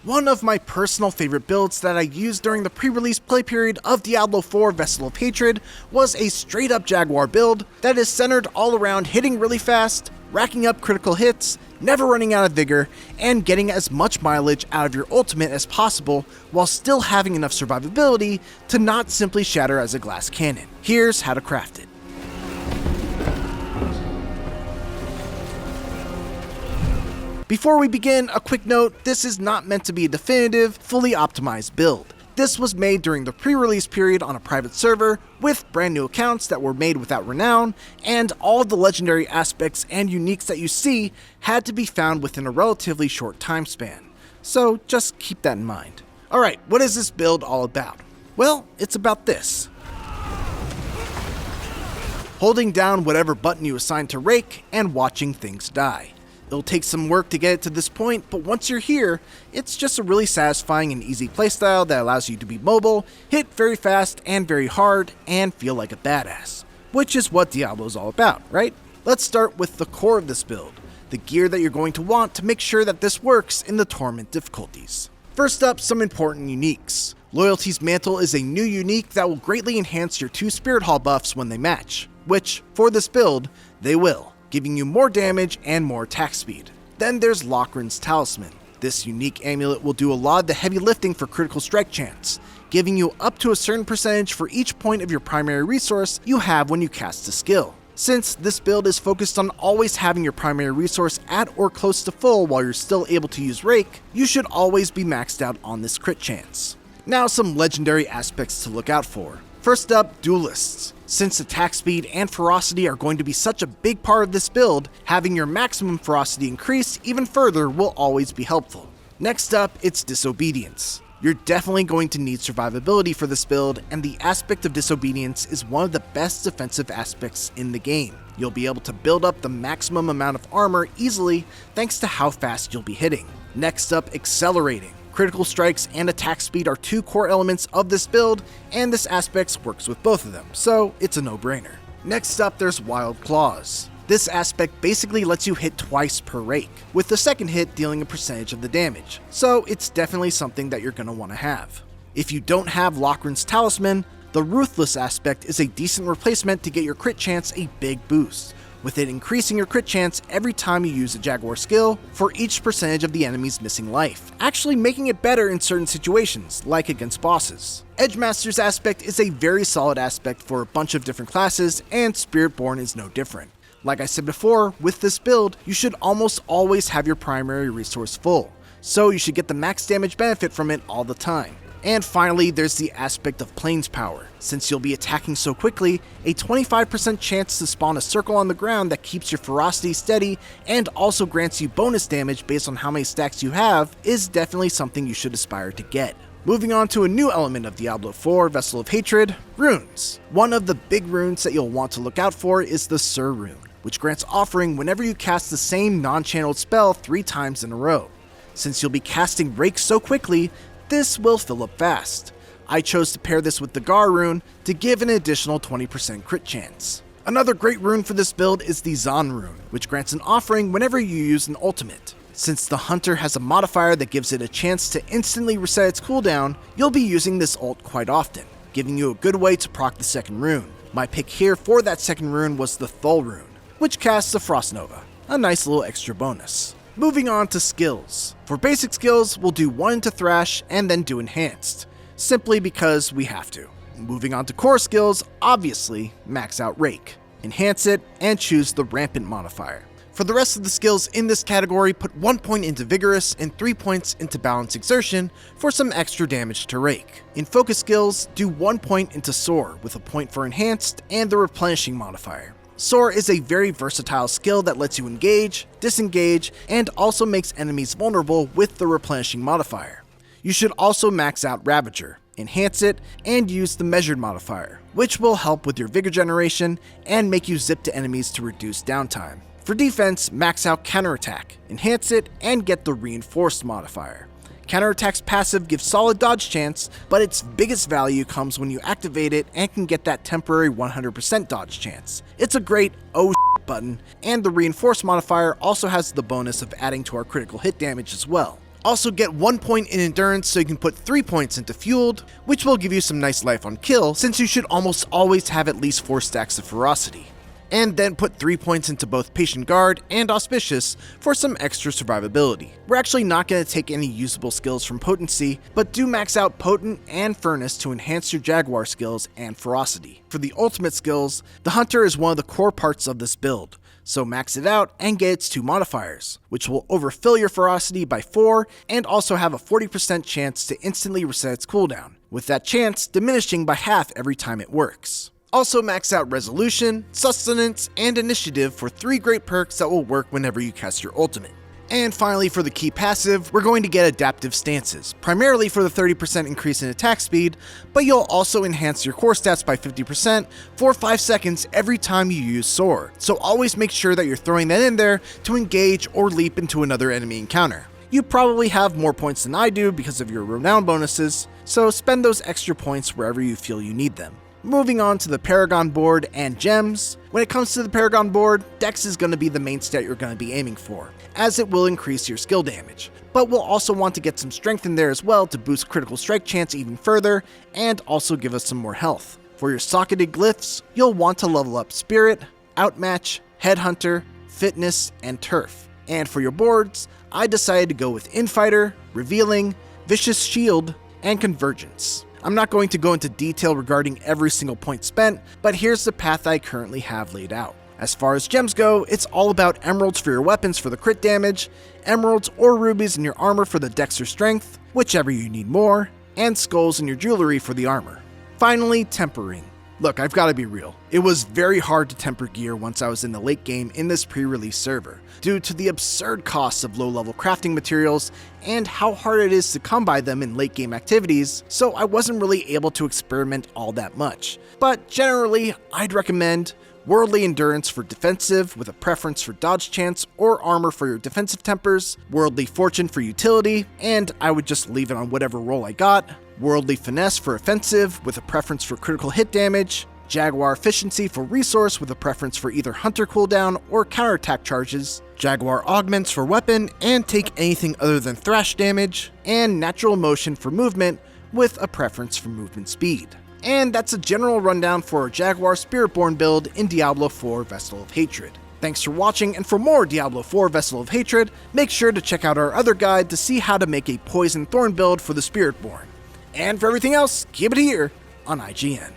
One of my personal favorite builds that I used during the pre-release play period of Diablo 4 Vessel of Hatred was a straight up Jaguar build that is centered all around hitting really fast, racking up critical hits, never running out of vigor, and getting as much mileage out of your ultimate as possible while still having enough survivability to not simply shatter as a glass cannon. Here's how to craft it. Before we begin, a quick note, this is not meant to be a definitive, fully optimized build. This was made during the pre-release period on a private server, with brand new accounts that were made without renown, and all of the legendary aspects and uniques that you see had to be found within a relatively short time span. So just keep that in mind. Alright, what is this build all about? Well, it's about this. Holding down whatever button you assign to Rake and watching things die. It'll take some work to get it to this point, but once you're here, it's just a really satisfying and easy playstyle that allows you to be mobile, hit very fast and very hard, and feel like a badass. Which is what Diablo is all about, right? Let's start with the core of this build, the gear that you're going to want to make sure that this works in the Torment difficulties. First up, some important uniques. Loyalty's Mantle is a new unique that will greatly enhance your 2 Spirit Hall buffs when they match, which, for this build, they will, giving you more damage and more attack speed. Then there's Lochran's Talisman. This unique amulet will do a lot of the heavy lifting for critical strike chance, giving you up to a certain percentage for each point of your primary resource you have when you cast a skill. Since this build is focused on always having your primary resource at or close to full while you're still able to use Rake, you should always be maxed out on this crit chance. Now some legendary aspects to look out for. First up, Duelists. Since attack speed and ferocity are going to be such a big part of this build, having your maximum ferocity increase even further will always be helpful. Next up, it's Disobedience. You're definitely going to need survivability for this build, and the aspect of Disobedience is one of the best defensive aspects in the game. You'll be able to build up the maximum amount of armor easily thanks to how fast you'll be hitting. Next up, Accelerating. Critical strikes and attack speed are 2 core elements of this build, and this aspect works with both of them, so it's a no-brainer. Next up, there's Wild Claws. This aspect basically lets you hit twice per Rake, with the second hit dealing a percentage of the damage, so it's definitely something that you're going to want to have. If you don't have Lochran's Talisman, the Ruthless aspect is a decent replacement to get your crit chance a big boost, with it increasing your crit chance every time you use a Jaguar skill for each percentage of the enemy's missing life, actually making it better in certain situations, like against bosses. Edgemaster's aspect is a very solid aspect for a bunch of different classes, and Spiritborn is no different. Like I said before, with this build, you should almost always have your primary resource full, so you should get the max damage benefit from it all the time. And finally, there's the aspect of Plains Power. Since you'll be attacking so quickly, a 25% chance to spawn a circle on the ground that keeps your ferocity steady and also grants you bonus damage based on how many stacks you have is definitely something you should aspire to get. Moving on to a new element of Diablo 4 Vessel of Hatred, runes. One of the big runes that you'll want to look out for is the Sur rune, which grants offering whenever you cast the same non-channeled spell 3 times in a row. Since you'll be casting Rake so quickly, this will fill up fast. I chose to pair this with the Gar rune to give an additional 20% crit chance. Another great rune for this build is the Zon rune, which grants an offering whenever you use an ultimate. Since the Hunter has a modifier that gives it a chance to instantly reset its cooldown, you'll be using this ult quite often, giving you a good way to proc the second rune. My pick here for that second rune was the Thul rune, which casts a Frost Nova, a nice little extra bonus. Moving on to skills. For basic skills, we'll do 1 into Thrash and then do Enhanced, simply because we have to. Moving on to core skills, obviously, max out Rake, enhance it, and choose the Rampant modifier. For the rest of the skills in this category, put 1 point into Vigorous and 3 points into Balance Exertion for some extra damage to Rake. In focus skills, do 1 point into Soar with a point for Enhanced and the Replenishing modifier. Soar is a very versatile skill that lets you engage, disengage, and also makes enemies vulnerable with the Replenishing modifier. You should also max out Ravager, enhance it, and use the Measured modifier, which will help with your Vigor generation and make you zip to enemies to reduce downtime. For defense, max out Counterattack, enhance it, and get the Reinforced modifier. Counterattack's passive gives solid dodge chance, but its biggest value comes when you activate it and can get that temporary 100% dodge chance. It's a great oh shit button, and the Reinforce modifier also has the bonus of adding to our critical hit damage as well. Also get 1 point in endurance so you can put 3 points into fueled, which will give you some nice life on kill since you should almost always have at least 4 stacks of ferocity. And then put 3 points into both Patient Guard and Auspicious for some extra survivability. We're actually not going to take any usable skills from Potency, but do max out Potent and Furnace to enhance your Jaguar skills and Ferocity. For the ultimate skills, the Hunter is one of the core parts of this build, so max it out and get its 2 modifiers, which will overfill your Ferocity by 4 and also have a 40% chance to instantly reset its cooldown, with that chance diminishing by half every time it works. Also max out Resolution, Sustenance, and Initiative for 3 great perks that will work whenever you cast your ultimate. And finally for the key passive, we're going to get Adaptive Stances, primarily for the 30% increase in attack speed, but you'll also enhance your core stats by 50% for 5 seconds every time you use Soar, so always make sure that you're throwing that in there to engage or leap into another enemy encounter. You probably have more points than I do because of your Renown bonuses, so spend those extra points wherever you feel you need them. Moving on to the Paragon board and gems. When it comes to the Paragon board, Dex is going to be the main stat you're going to be aiming for, as it will increase your skill damage. But we'll also want to get some strength in there as well to boost critical strike chance even further, and also give us some more health. For your socketed glyphs, you'll want to level up Spirit, Outmatch, Headhunter, Fitness, and Turf. And for your boards, I decided to go with Infighter, Revealing, Vicious Shield, and Convergence. I'm not going to go into detail regarding every single point spent, but here's the path I currently have laid out. As far as gems go, it's all about emeralds for your weapons for the crit damage, emeralds or rubies in your armor for the dex or strength, whichever you need more, and skulls in your jewelry for the armor. Finally, tempering. Look, I've got to be real. It was very hard to temper gear once I was in the late game in this pre-release server, due to the absurd costs of low-level crafting materials and how hard it is to come by them in late game activities, so I wasn't really able to experiment all that much. But generally, I'd recommend Worldly Endurance for defensive with a preference for dodge chance or armor for your defensive tempers, Worldly Fortune for utility, and I would just leave it on whatever roll I got, Worldly Finesse for offensive with a preference for critical hit damage, Jaguar Efficiency for resource with a preference for either hunter cooldown or counterattack charges, Jaguar Augments for weapon and take anything other than thrash damage, and Natural Motion for movement with a preference for movement speed. And that's a general rundown for our Jaguar Spiritborn build in Diablo 4 Vessel of Hatred. Thanks for watching, and for more Diablo 4 Vessel of Hatred, make sure to check out our other guide to see how to make a Poison Thorn build for the Spiritborn. And for everything else, keep it here on IGN.